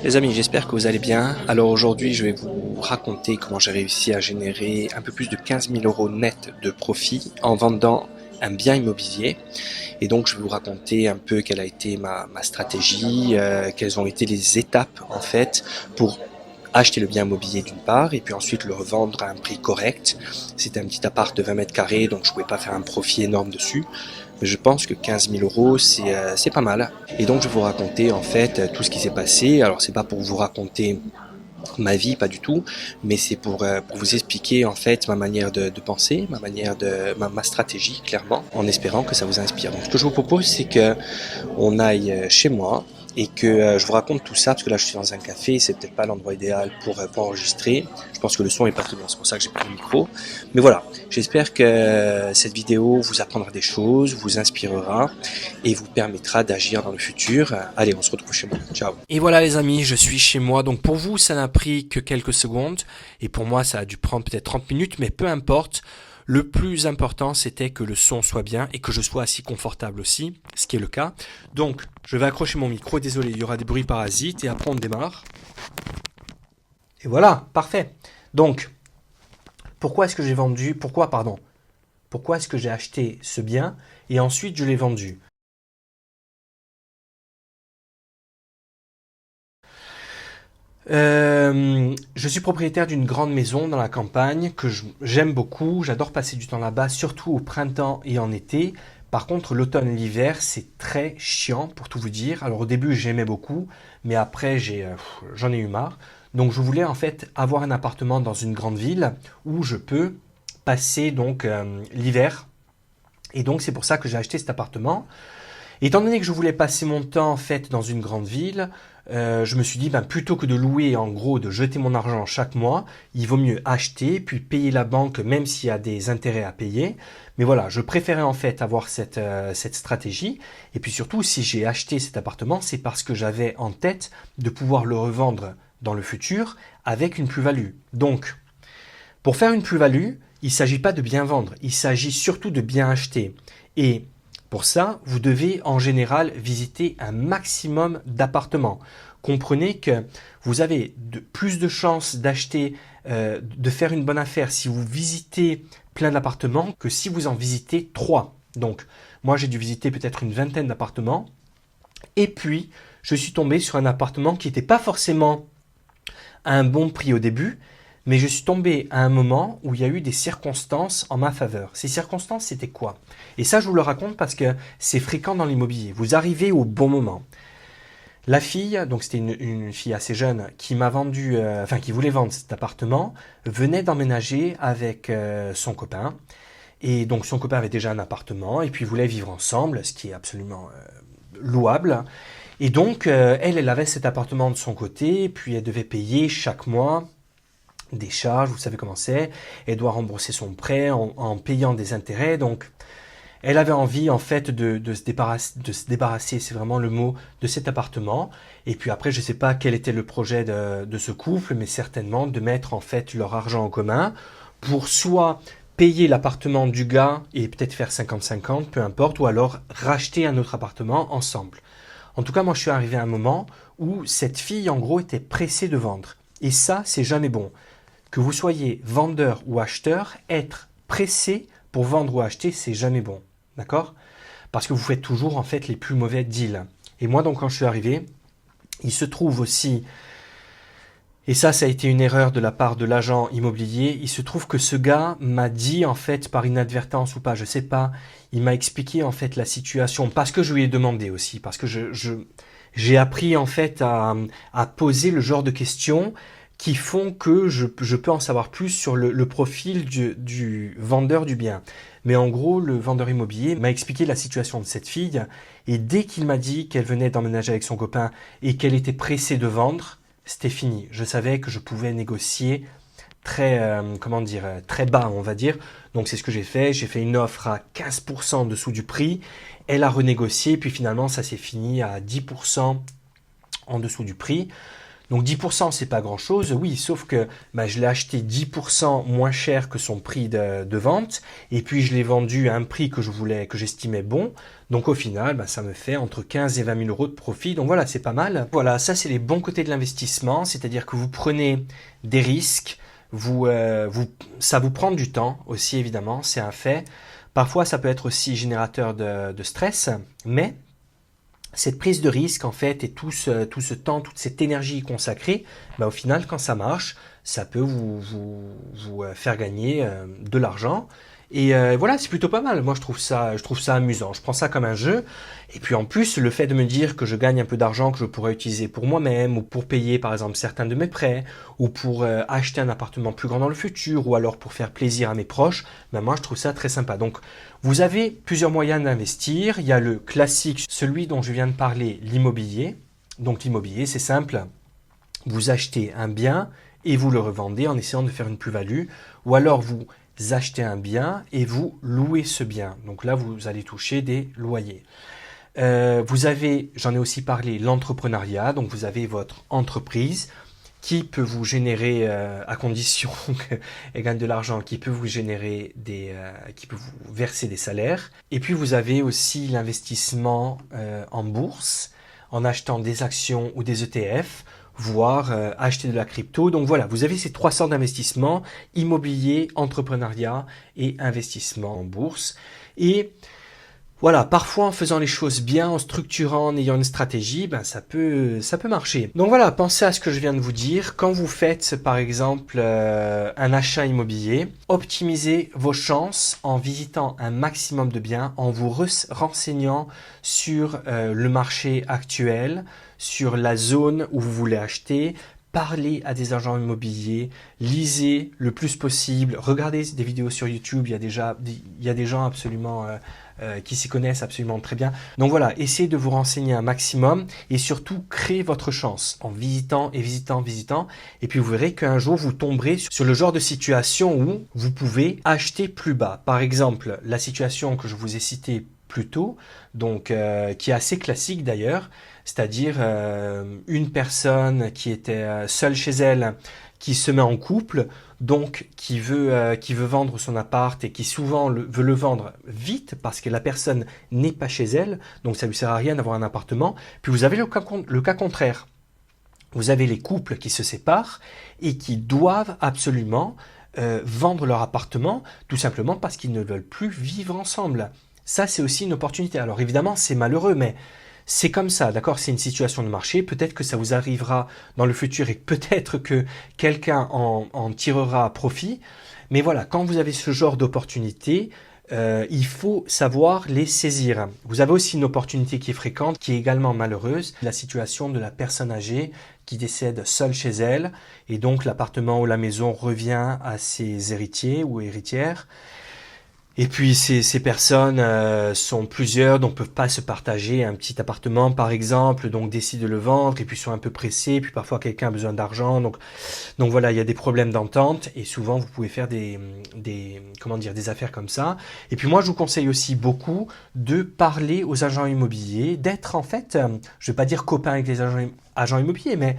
Les amis, j'espère que vous allez bien. Alors aujourd'hui, je vais vous raconter comment j'ai réussi à générer un peu plus de 15 000 euros net de profit en vendant un bien immobilier. Et donc, je vais vous raconter un peu quelle a été ma stratégie, quelles ont été les étapes en fait pour acheter le bien immobilier d'une part et puis ensuite le revendre à un prix correct. C'était un petit appart de 20 mètres carrés, donc je pouvais pas faire un profit énorme dessus. Mais je pense que 15 000 euros, c'est pas mal. Et donc je vais vous raconter en fait tout ce qui s'est passé. Alors c'est pas pour vous raconter ma vie, pas du tout, mais c'est pour vous expliquer en fait ma manière de penser, ma manière de ma stratégie clairement, en espérant que ça vous inspire. Donc ce que je vous propose, c'est que on aille chez moi et que je vous raconte tout ça, parce que là je suis dans un café, c'est peut-être pas l'endroit idéal pour enregistrer. Je pense que le son est pas très bien, c'est pour ça que j'ai pris le micro. Mais voilà, j'espère que cette vidéo vous apprendra des choses, vous inspirera et vous permettra d'agir dans le futur. Allez, on se retrouve chez moi. Ciao. Et voilà les amis, je suis chez moi. Donc pour vous, ça n'a pris que quelques secondes. Et pour moi, ça a dû prendre peut-être 30 minutes, mais peu importe. Le plus important, c'était que le son soit bien et que je sois assis confortable aussi, ce qui est le cas. Donc, je vais accrocher mon micro. Désolé, il y aura des bruits parasites et après on démarre. Et voilà, parfait. Donc, pourquoi est-ce que j'ai vendu, pourquoi est-ce que j'ai acheté ce bien et ensuite je l'ai vendu? Je suis propriétaire d'une grande maison dans la campagne que j'aime beaucoup. J'adore passer du temps là-bas, surtout au printemps et en été. Par contre, l'automne et l'hiver, c'est très chiant pour tout vous dire. Alors au début, j'aimais beaucoup, mais après, j'en ai eu marre. Donc je voulais en fait avoir un appartement dans une grande ville où je peux passer donc l'hiver. Et donc c'est pour ça que j'ai acheté cet appartement. Étant donné que je voulais passer mon temps en fait dans une grande ville, je me suis dit plutôt que de louer, en gros de jeter mon argent chaque mois, il vaut mieux acheter puis payer la banque même s'il y a des intérêts à payer. Mais voilà, je préférais en fait avoir cette stratégie. Et puis surtout, si j'ai acheté cet appartement, c'est parce que j'avais en tête de pouvoir le revendre dans le futur avec une plus-value. Donc, pour faire une plus-value, il ne s'agit pas de bien vendre, il s'agit surtout de bien acheter. Et pour ça, vous devez en général visiter un maximum d'appartements. Comprenez que vous avez plus de chances d'acheter, de faire une bonne affaire si vous visitez plein d'appartements que si vous en visitez 3. Donc, moi j'ai dû visiter peut-être une vingtaine d'appartements. Et puis, je suis tombé sur un appartement qui n'était pas forcément à un bon prix au début, mais je suis tombé à un moment où il y a eu des circonstances en ma faveur. Ces circonstances, c'était quoi? Et ça, je vous le raconte parce que c'est fréquent dans l'immobilier. Vous arrivez au bon moment. La fille, donc c'était une fille assez jeune qui m'a vendu, qui voulait vendre cet appartement, venait d'emménager avec son copain. Et donc son copain avait déjà un appartement et puis voulait vivre ensemble, ce qui est absolument louable. Et donc elle avait cet appartement de son côté, puis elle devait payer chaque mois des charges, vous savez comment c'est, elle doit rembourser son prêt en payant des intérêts, donc elle avait envie en fait de se débarrasser, c'est vraiment le mot, de cet appartement. Et puis après, je ne sais pas quel était le projet de ce couple, mais certainement de mettre en fait leur argent en commun pour soit payer l'appartement du gars et peut-être faire 50-50, peu importe, ou alors racheter un autre appartement ensemble. En tout cas, moi je suis arrivé à un moment où cette fille en gros était pressée de vendre. Et ça, c'est jamais bon. Que vous soyez vendeur ou acheteur, être pressé pour vendre ou acheter, c'est jamais bon. D'accord? Parce que vous faites toujours en fait les plus mauvais deals. Et moi donc quand je suis arrivé, il se trouve aussi, et ça a été une erreur de la part de l'agent immobilier, il se trouve que ce gars m'a dit en fait par inadvertance ou pas, je sais pas, il m'a expliqué en fait la situation, parce que je lui ai demandé aussi, parce que j'ai appris en fait à poser le genre de questions qui font que je peux en savoir plus sur le profil du vendeur du bien. Mais en gros, le vendeur immobilier m'a expliqué la situation de cette fille, et dès qu'il m'a dit qu'elle venait d'emménager avec son copain et qu'elle était pressée de vendre, c'était fini. Je savais que je pouvais négocier très, très bas, on va dire. Donc c'est ce que j'ai fait. J'ai fait une offre à 15% en dessous du prix. Elle a renégocié, puis finalement ça s'est fini à 10% en dessous du prix. Donc 10%, c'est pas grand-chose, oui, sauf que bah, je l'ai acheté 10% moins cher que son prix de vente, et puis je l'ai vendu à un prix que je voulais, que j'estimais bon. Donc au final, bah, ça me fait entre 15 et 20 000 euros de profit. Donc voilà, c'est pas mal. Voilà, ça c'est les bons côtés de l'investissement, c'est-à-dire que vous prenez des risques, ça vous prend du temps aussi évidemment, c'est un fait. Parfois, ça peut être aussi générateur de stress, mais cette prise de risque, en fait, et tout ce temps, toute cette énergie consacrée, bah, au final, quand ça marche, ça peut vous faire gagner de l'argent. Et voilà, c'est plutôt pas mal. Moi, je trouve ça amusant. Je prends ça comme un jeu. Et puis en plus, le fait de me dire que je gagne un peu d'argent que je pourrais utiliser pour moi-même, ou pour payer par exemple certains de mes prêts, ou pour acheter un appartement plus grand dans le futur, ou alors pour faire plaisir à mes proches, ben moi je trouve ça très sympa. Donc vous avez plusieurs moyens d'investir. Il y a le classique, celui dont je viens de parler, l'immobilier. Donc l'immobilier, c'est simple. Vous achetez un bien et vous le revendez en essayant de faire une plus-value, ou alors vous achetez un bien et vous louez ce bien. Donc là, vous allez toucher des loyers. Vous avez, j'en ai aussi parlé, l'entrepreneuriat. Donc vous avez votre entreprise qui peut vous générer, à condition qu'elle gagne de l'argent, qui peut vous générer qui peut vous verser des salaires. Et puis vous avez aussi l'investissement en bourse, en achetant des actions ou des ETF, voire acheter de la crypto. Donc voilà, vous avez ces trois sortes d'investissements: immobilier, entrepreneuriat et investissement en bourse. Et voilà, parfois en faisant les choses bien, en structurant, en ayant une stratégie, ben ça peut marcher. Donc voilà, pensez à ce que je viens de vous dire. Quand vous faites par exemple un achat immobilier, optimisez vos chances en visitant un maximum de biens, en vous renseignant sur le marché actuel, sur la zone où vous voulez acheter. Parlez à des agents immobiliers, lisez le plus possible, regardez des vidéos sur YouTube, il y a des gens absolument qui s'y connaissent absolument très bien. Donc voilà, essayez de vous renseigner un maximum et surtout créez votre chance en visitant et visitant, visitant. Et puis vous verrez qu'un jour vous tomberez sur le genre de situation où vous pouvez acheter plus bas. Par exemple, la situation que je vous ai citée plus tôt, donc qui est assez classique d'ailleurs, c'est-à-dire une personne qui était seule chez elle, qui se met en couple, donc qui veut vendre son appart et qui souvent veut le vendre vite parce que la personne n'est pas chez elle, donc ça lui sert à rien d'avoir un appartement. Puis vous avez le cas contraire. Vous avez les couples qui se séparent et qui doivent absolument vendre leur appartement, tout simplement parce qu'ils ne veulent plus vivre ensemble. Ça, c'est aussi une opportunité. Alors évidemment, c'est malheureux, mais c'est comme ça, d'accord? C'est une situation de marché. Peut-être que ça vous arrivera dans le futur et peut-être que quelqu'un en tirera profit. Mais voilà, quand vous avez ce genre d'opportunité, il faut savoir les saisir. Vous avez aussi une opportunité qui est fréquente, qui est également malheureuse, la situation de la personne âgée qui décède seule chez elle, et donc l'appartement ou la maison revient à ses héritiers ou héritières. Et puis ces personnes sont plusieurs, donc peuvent pas se partager un petit appartement par exemple, donc décident de le vendre et puis sont un peu pressés, puis parfois quelqu'un a besoin d'argent, donc voilà, il y a des problèmes d'entente et souvent vous pouvez faire des affaires comme ça. Et puis moi je vous conseille aussi beaucoup de parler aux agents immobiliers, d'être en fait, je vais pas dire copain avec les agents immobiliers, mais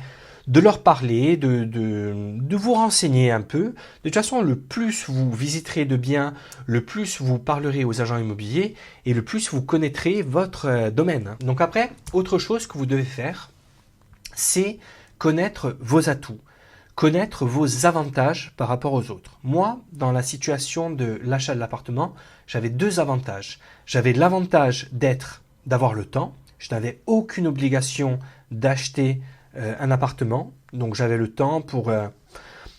de leur parler, de vous renseigner un peu. De toute façon, le plus vous visiterez de biens, le plus vous parlerez aux agents immobiliers et le plus vous connaîtrez votre domaine. Donc après, autre chose que vous devez faire, c'est connaître vos atouts, connaître vos avantages par rapport aux autres. Moi, dans la situation de l'achat de l'appartement, j'avais deux avantages. J'avais l'avantage d'avoir le temps. Je n'avais aucune obligation d'acheter un appartement, donc j'avais le temps pour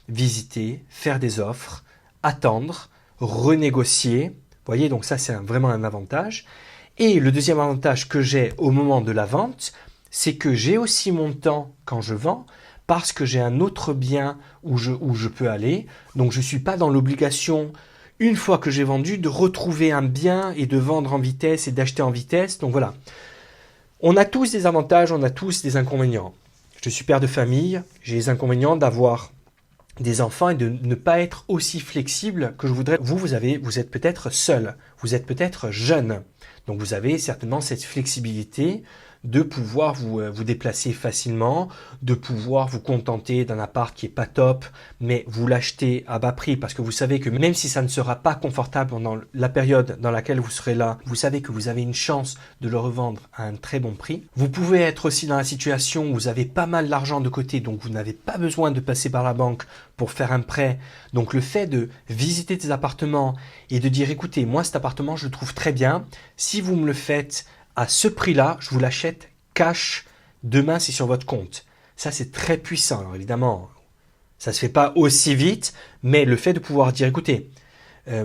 visiter, faire des offres, attendre, renégocier. Vous voyez, donc ça c'est vraiment un avantage. Et le deuxième avantage que j'ai au moment de la vente, c'est que j'ai aussi mon temps quand je vends, parce que j'ai un autre bien où je peux aller. Donc je ne suis pas dans l'obligation, une fois que j'ai vendu, de retrouver un bien et de vendre en vitesse et d'acheter en vitesse. Donc voilà. On a tous des avantages, on a tous des inconvénients. Je suis père de famille, j'ai les inconvénients d'avoir des enfants et de ne pas être aussi flexible que je voudrais. Vous êtes peut-être seul, vous êtes peut-être jeune, donc vous avez certainement cette flexibilité de pouvoir vous déplacer facilement, de pouvoir vous contenter d'un appart qui est pas top, mais vous l'achetez à bas prix parce que vous savez que même si ça ne sera pas confortable pendant la période dans laquelle vous serez là, vous savez que vous avez une chance de le revendre à un très bon prix. Vous pouvez être aussi dans la situation où vous avez pas mal d'argent de côté, donc vous n'avez pas besoin de passer par la banque pour faire un prêt. Donc le fait de visiter des appartements et de dire écoutez, moi cet appartement je le trouve très bien, si vous me le faites à ce prix-là, je vous l'achète cash, demain c'est sur votre compte. Ça c'est très puissant. Alors évidemment, ça se fait pas aussi vite, mais le fait de pouvoir dire écoutez,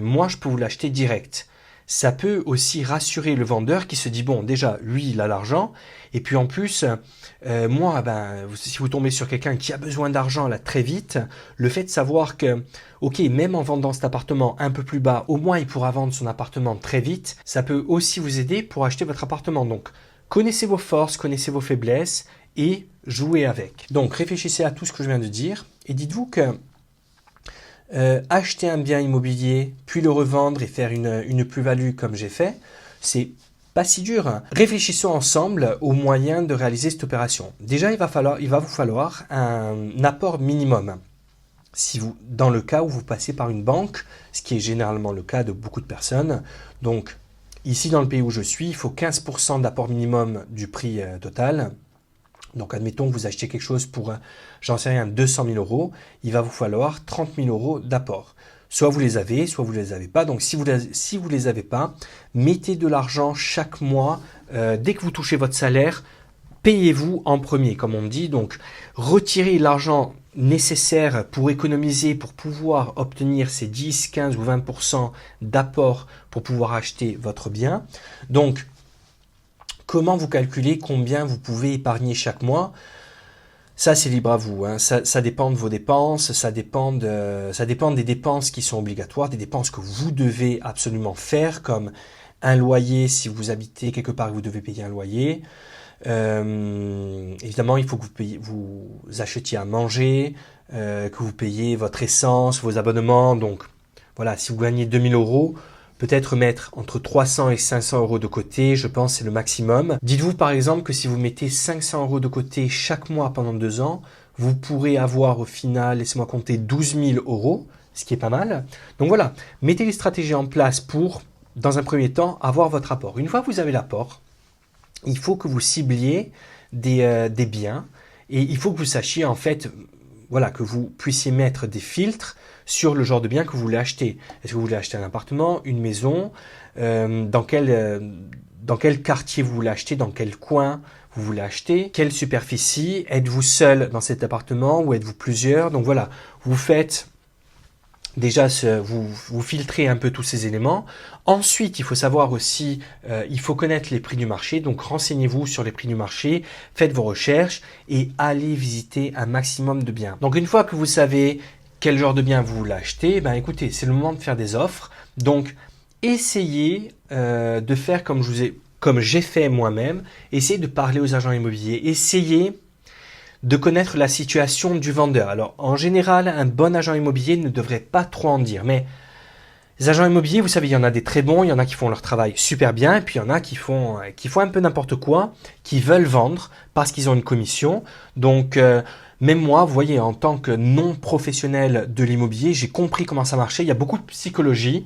moi je peux vous l'acheter direct. Ça peut aussi rassurer le vendeur qui se dit bon déjà lui il a l'argent et puis en plus moi si vous tombez sur quelqu'un qui a besoin d'argent là très vite, le fait de savoir que ok même en vendant cet appartement un peu plus bas, au moins il pourra vendre son appartement très vite, ça peut aussi vous aider pour acheter votre appartement. Donc connaissez vos forces, connaissez vos faiblesses et jouez avec. Donc réfléchissez à tout ce que je viens de dire et dites-vous que acheter un bien immobilier, puis le revendre et faire une plus-value comme j'ai fait, c'est pas si dur. Hein. Réfléchissons ensemble aux moyens de réaliser cette opération. Déjà, il va vous falloir un apport minimum. Dans le cas où vous passez par une banque, ce qui est généralement le cas de beaucoup de personnes. Donc, ici dans le pays où je suis, il faut 15% d'apport minimum du prix total. Donc, admettons que vous achetez quelque chose pour, j'en sais rien, 200 000 euros, il va vous falloir 30 000 euros d'apport. Soit vous les avez, soit vous ne les avez pas. Donc, si vous les avez pas, mettez de l'argent chaque mois. Dès que vous touchez votre salaire, payez-vous en premier, comme on dit. Donc, retirez l'argent nécessaire pour économiser, pour pouvoir obtenir ces 10, 15 ou 20% d'apport pour pouvoir acheter votre bien. Donc, comment vous calculez combien vous pouvez épargner chaque mois? Ça, c'est libre à vous. Hein. Ça dépend de vos dépenses, ça dépend des dépenses qui sont obligatoires, des dépenses que vous devez absolument faire, comme un loyer si vous habitez quelque part et vous devez payer un loyer. Évidemment, il faut que vous achetiez à manger, que vous payiez votre essence, vos abonnements. Donc, voilà, si vous gagnez 2000 euros, peut-être mettre entre 300 et 500 euros de côté, je pense c'est le maximum. Dites-vous par exemple que si vous mettez 500 euros de côté chaque mois pendant 2 ans, vous pourrez avoir au final, laissez-moi compter, 12 000 euros, ce qui est pas mal. Donc voilà, mettez les stratégies en place pour, dans un premier temps, avoir votre apport. Une fois que vous avez l'apport, il faut que vous cibliez des biens et il faut que vous sachiez en fait, voilà, que vous puissiez mettre des filtres sur le genre de bien que vous voulez acheter. Est-ce que vous voulez acheter un appartement, une maison, dans quel quartier vous voulez acheter, dans quel coin vous voulez acheter, quelle superficie, êtes-vous seul dans cet appartement ou êtes-vous plusieurs? Donc voilà, vous faites déjà, vous filtrez un peu tous ces éléments. Ensuite, il faut savoir aussi, il faut connaître les prix du marché. Donc, renseignez-vous sur les prix du marché, faites vos recherches et allez visiter un maximum de biens. Donc, une fois que vous savez quel genre de bien vous voulez acheter, ben écoutez, c'est le moment de faire des offres. Donc, essayez de faire comme j'ai fait moi-même. Essayez de parler aux agents immobiliers. Essayez de connaître la situation du vendeur. Alors, en général, un bon agent immobilier ne devrait pas trop en dire, mais les agents immobiliers, vous savez, il y en a des très bons, il y en a qui font leur travail super bien, et puis il y en a qui font un peu n'importe quoi, qui veulent vendre parce qu'ils ont une commission. Donc, même moi, vous voyez, en tant que non professionnel de l'immobilier, j'ai compris comment ça marchait. Il y a beaucoup de psychologie.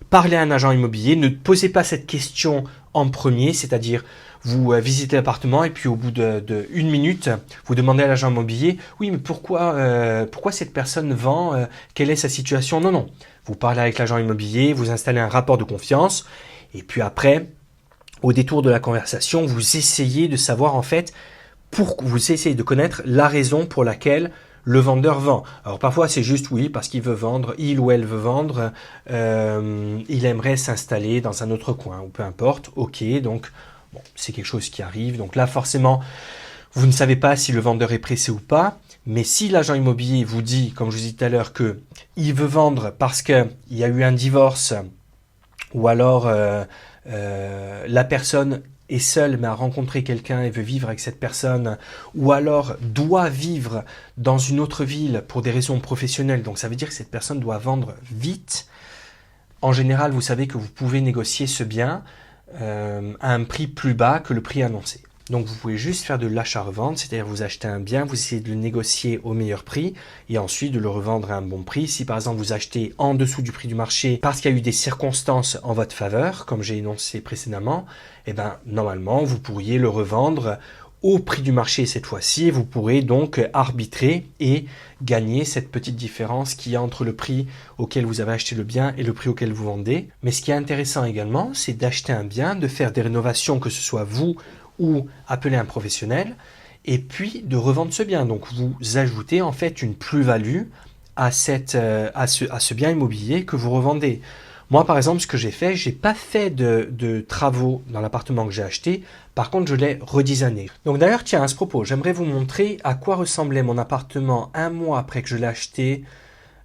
Parlez à un agent immobilier, ne posez pas cette question en premier, c'est-à-dire vous visitez l'appartement et puis au bout de 1 minute, vous demandez à l'agent immobilier, oui mais pourquoi cette personne vend, quelle est sa situation? Non, non, vous parlez avec l'agent immobilier, vous installez un rapport de confiance et puis après, au détour de la conversation, vous essayez de savoir en fait, vous essayez de connaître la raison pour laquelle le vendeur vend. Alors parfois c'est juste oui parce qu'il veut vendre, il ou elle veut vendre, il aimerait s'installer dans un autre coin ou peu importe, ok, donc bon, c'est quelque chose qui arrive. Donc là forcément vous ne savez pas si le vendeur est pressé ou pas, mais si l'agent immobilier vous dit, comme je vous disais tout à l'heure, que il veut vendre parce qu'il y a eu un divorce ou alors la personne est seul mais a rencontré quelqu'un et veut vivre avec cette personne, ou alors doit vivre dans une autre ville pour des raisons professionnelles, donc ça veut dire que cette personne doit vendre vite, en général vous savez que vous pouvez négocier ce bien à un prix plus bas que le prix annoncé. Donc vous pouvez juste faire de l'achat-revente, c'est-à-dire vous achetez un bien, vous essayez de le négocier au meilleur prix et ensuite de le revendre à un bon prix. Si par exemple vous achetez en dessous du prix du marché parce qu'il y a eu des circonstances en votre faveur, comme j'ai énoncé précédemment, eh ben normalement vous pourriez le revendre au prix du marché cette fois-ci. Vous pourrez donc arbitrer et gagner cette petite différence qu'il y a entre le prix auquel vous avez acheté le bien et le prix auquel vous vendez. Mais ce qui est intéressant également, c'est d'acheter un bien, de faire des rénovations, que ce soit vous ou appeler un professionnel, et puis de revendre ce bien. Donc vous ajoutez en fait une plus-value à ce bien immobilier que vous revendez. Moi, par exemple, ce que j'ai fait, j'ai pas fait de travaux dans l'appartement que j'ai acheté. Par contre, je l'ai redesigné. Donc d'ailleurs, tiens, à ce propos, j'aimerais vous montrer à quoi ressemblait mon appartement un mois après que je l'ai acheté.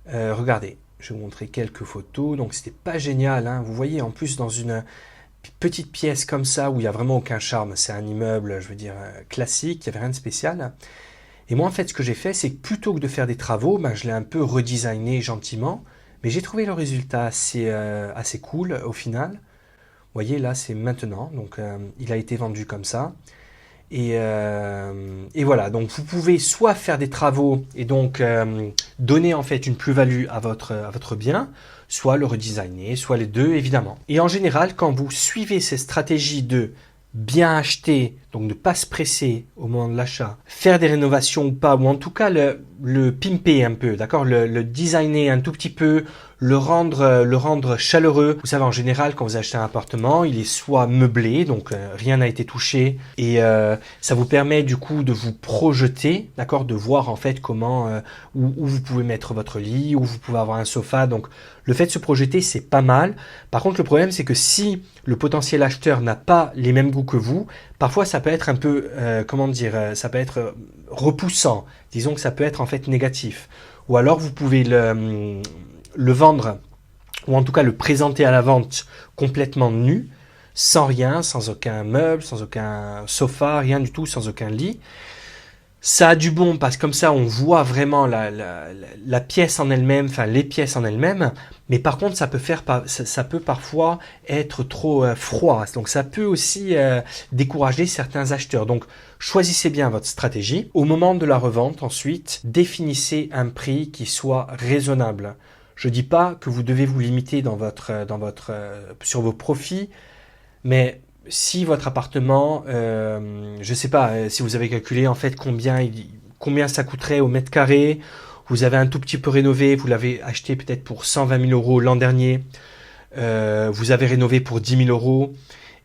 Regardez, je vais vous montrer quelques photos. Donc c'était pas génial, hein. Vous voyez, en plus, dans une petite pièce comme ça, où il n'y a vraiment aucun charme. C'est un immeuble, je veux dire, classique, il n'y avait rien de spécial. Et moi, en fait, ce que j'ai fait, c'est que plutôt que de faire des travaux, ben, je l'ai un peu redesigné gentiment. Mais j'ai trouvé le résultat assez cool au final. Vous voyez, là, c'est maintenant. Donc, il a été vendu comme ça. Et voilà, donc vous pouvez soit faire des travaux et donc donner en fait une plus-value à votre bien, soit le redesigner, soit les deux évidemment. Et en général, quand vous suivez ces stratégies de bien acheter, donc ne pas se presser au moment de l'achat, faire des rénovations ou pas, ou en tout cas le pimper un peu, d'accord, le designer un tout petit peu, le rendre chaleureux. Vous savez, en général, quand vous achetez un appartement, il est soit meublé, donc rien n'a été touché, et ça vous permet du coup de vous projeter, d'accord, de voir en fait comment, où vous pouvez mettre votre lit, où vous pouvez avoir un sofa. Donc le fait de se projeter, c'est pas mal. Par contre, le problème, c'est que si le potentiel acheteur n'a pas les mêmes goûts que vous, parfois ça peut être un peu, ça peut être repoussant. Disons que ça peut être en fait négatif. Ou alors vous pouvez le vendre, ou en tout cas le présenter à la vente complètement nu, sans rien, sans aucun meuble, sans aucun sofa, rien du tout, sans aucun lit. Ça a du bon parce que comme ça on voit vraiment la pièce en elle-même, enfin les pièces en elles-mêmes, mais par contre ça peut parfois être trop froid, donc ça peut aussi décourager certains acheteurs. Donc choisissez bien votre stratégie. Au moment de la revente ensuite, définissez un prix qui soit raisonnable. Je dis pas que vous devez vous limiter sur vos profits, mais si votre appartement, je sais pas, si vous avez calculé en fait combien ça coûterait au mètre carré, vous avez un tout petit peu rénové, vous l'avez acheté peut-être pour 120 000 euros l'an dernier, vous avez rénové pour 10 000 euros,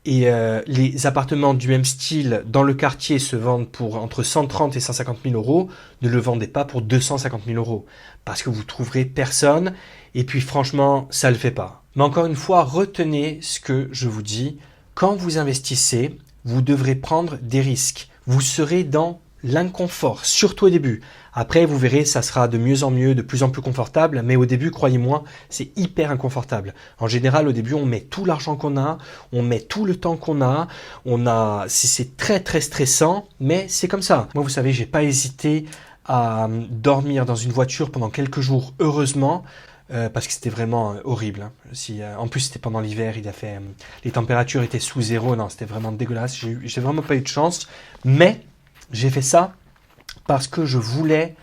et les appartements du même style dans le quartier se vendent pour entre 130 et 150 000 euros, ne le vendez pas pour 250 000 euros, parce que vous trouverez personne, et puis franchement, ça le fait pas. Mais encore une fois, retenez ce que je vous dis. Quand vous investissez, vous devrez prendre des risques. Vous serez dans l'inconfort, surtout au début. Après, vous verrez, ça sera de mieux en mieux, de plus en plus confortable. Mais au début, croyez-moi, c'est hyper inconfortable. En général, au début, on met tout l'argent qu'on a, on met tout le temps qu'on a. C'est très très stressant, mais c'est comme ça. Moi, vous savez, j'ai pas hésité à dormir dans une voiture pendant quelques jours, heureusement. Parce que c'était vraiment horrible. Hein. En plus, c'était pendant l'hiver, les températures étaient sous zéro. Non, c'était vraiment dégueulasse. J'ai vraiment pas eu de chance. Mais j'ai fait ça parce que je voulais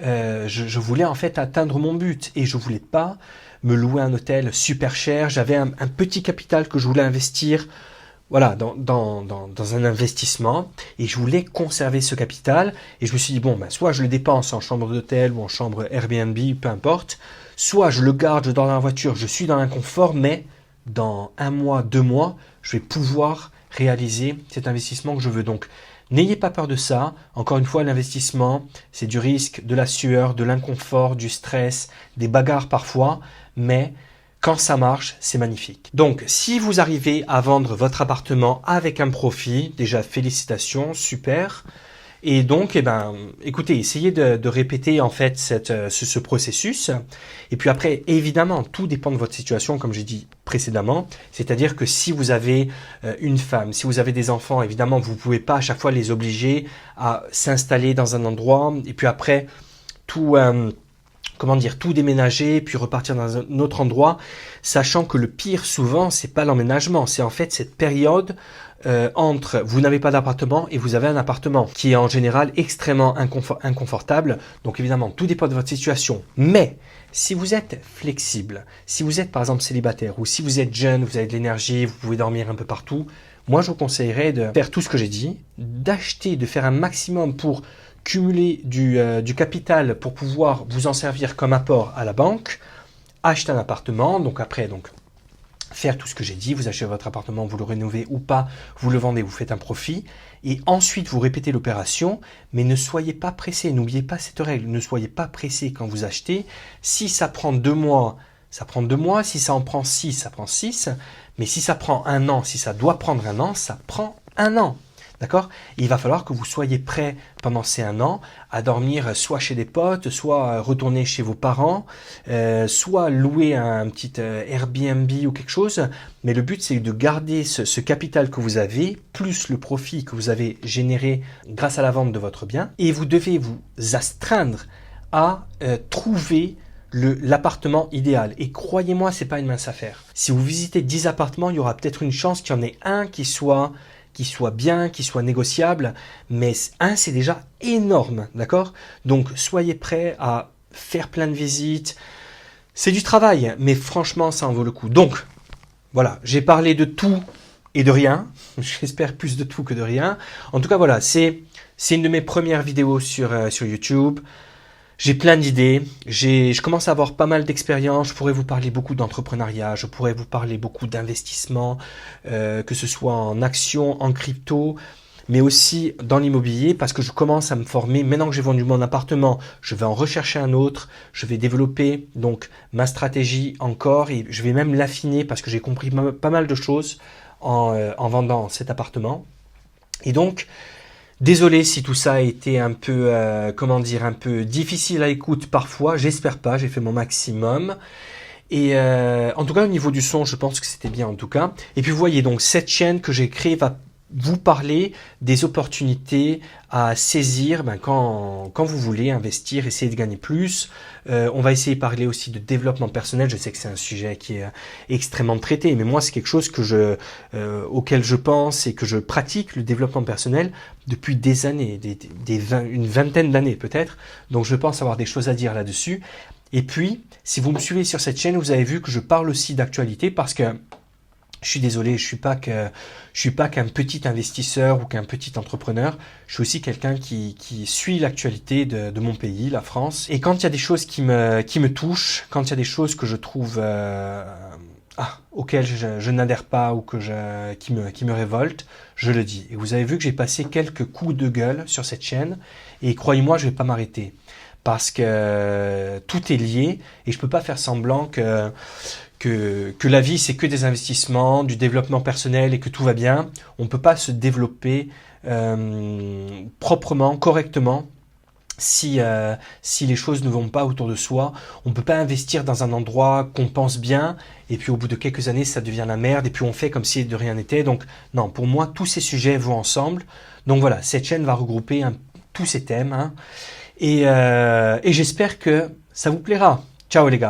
en fait atteindre mon but et je voulais pas me louer un hôtel super cher. J'avais un petit capital que je voulais investir. Voilà, dans un investissement, et je voulais conserver ce capital, et je me suis dit, bon, ben, soit je le dépense en chambre d'hôtel ou en chambre Airbnb, peu importe, soit je le garde, je dors dans la voiture, je suis dans l'inconfort, mais dans 1 mois, 2 mois, je vais pouvoir réaliser cet investissement que je veux. Donc, n'ayez pas peur de ça. Encore une fois, l'investissement, c'est du risque, de la sueur, de l'inconfort, du stress, des bagarres parfois, mais quand ça marche, c'est magnifique. Donc, si vous arrivez à vendre votre appartement avec un profit, déjà félicitations, super. Et donc, écoutez, essayez de répéter en fait ce processus. Et puis après, évidemment, tout dépend de votre situation, comme j'ai dit précédemment. C'est-à-dire que si vous avez une femme, si vous avez des enfants, évidemment, vous ne pouvez pas à chaque fois les obliger à s'installer dans un endroit. Et puis après, tout déménager, puis repartir dans un autre endroit, sachant que le pire souvent, c'est pas l'emménagement, c'est en fait cette période entre vous n'avez pas d'appartement et vous avez un appartement qui est en général extrêmement inconfortable. Donc évidemment, tout dépend de votre situation. Mais si vous êtes flexible, si vous êtes par exemple célibataire ou si vous êtes jeune, vous avez de l'énergie, vous pouvez dormir un peu partout, moi je vous conseillerais de faire tout ce que j'ai dit, d'acheter, de faire un maximum pour cumuler du capital pour pouvoir vous en servir comme apport à la banque, acheter un appartement, donc après, faire tout ce que j'ai dit, vous achetez votre appartement, vous le rénovez ou pas, vous le vendez, vous faites un profit, et ensuite vous répétez l'opération, mais ne soyez pas pressé, n'oubliez pas cette règle, ne soyez pas pressé quand vous achetez. Si ça prend 2 mois, ça prend 2 mois, si ça en prend 6, ça prend 6, mais si ça prend 1 an, si ça doit prendre 1 an, ça prend 1 an. D'accord? Il va falloir que vous soyez prêt pendant ces 1 an à dormir soit chez des potes, soit retourner chez vos parents, soit louer un petit Airbnb ou quelque chose. Mais le but, c'est de garder ce capital que vous avez, plus le profit que vous avez généré grâce à la vente de votre bien. Et vous devez vous astreindre à trouver l'appartement idéal. Et croyez-moi, c'est pas une mince affaire. Si vous visitez 10 appartements, il y aura peut-être une chance qu'il y en ait un qui soit bien, qui soit négociable, mais un, c'est déjà énorme, d'accord? Donc, soyez prêts à faire plein de visites. C'est du travail, mais franchement, ça en vaut le coup. Donc, voilà, j'ai parlé de tout et de rien. J'espère plus de tout que de rien. En tout cas, voilà, c'est une de mes premières vidéos sur YouTube. J'ai plein d'idées, je commence à avoir pas mal d'expérience, je pourrais vous parler beaucoup d'entrepreneuriat, je pourrais vous parler beaucoup d'investissement, que ce soit en actions, en crypto, mais aussi dans l'immobilier parce que je commence à me former. Maintenant que j'ai vendu mon appartement, je vais en rechercher un autre, je vais développer donc ma stratégie encore et je vais même l'affiner parce que j'ai compris pas mal de choses en vendant cet appartement. Et donc, désolé si tout ça a été un peu, un peu difficile à écouter parfois. J'espère pas, j'ai fait mon maximum. Et en tout cas, au niveau du son, je pense que c'était bien en tout cas. Et puis vous voyez, donc cette chaîne que j'ai créée va vous parler des opportunités à saisir quand vous voulez investir, essayer de gagner plus. On va essayer de parler aussi de développement personnel. Je sais que c'est un sujet qui est extrêmement traité, mais moi c'est quelque chose que auquel je pense et que je pratique, le développement personnel, depuis des années, une vingtaine d'années peut-être. Donc je pense avoir des choses à dire là-dessus. Et puis, si vous me suivez sur cette chaîne, vous avez vu que je parle aussi d'actualité parce que je suis désolé, je suis pas qu'un petit investisseur ou qu'un petit entrepreneur. Je suis aussi quelqu'un qui suit l'actualité de mon pays, la France. Et quand il y a des choses qui me touchent, quand il y a des choses que je trouve auxquelles je n'adhère pas ou qui me révoltent, je le dis. Et vous avez vu que j'ai passé quelques coups de gueule sur cette chaîne. Et croyez-moi, je vais pas m'arrêter. Parce que tout est lié et je peux pas faire semblant que la vie c'est que des investissements, du développement personnel et que tout va bien. On peut pas se développer proprement, correctement si les choses ne vont pas autour de soi. On peut pas investir dans un endroit qu'on pense bien et puis au bout de quelques années ça devient la merde et puis on fait comme si de rien n'était. Donc non, pour moi tous ces sujets vont ensemble. Donc voilà, cette chaîne va regrouper tous ces thèmes. Et j'espère que ça vous plaira. Ciao les gars.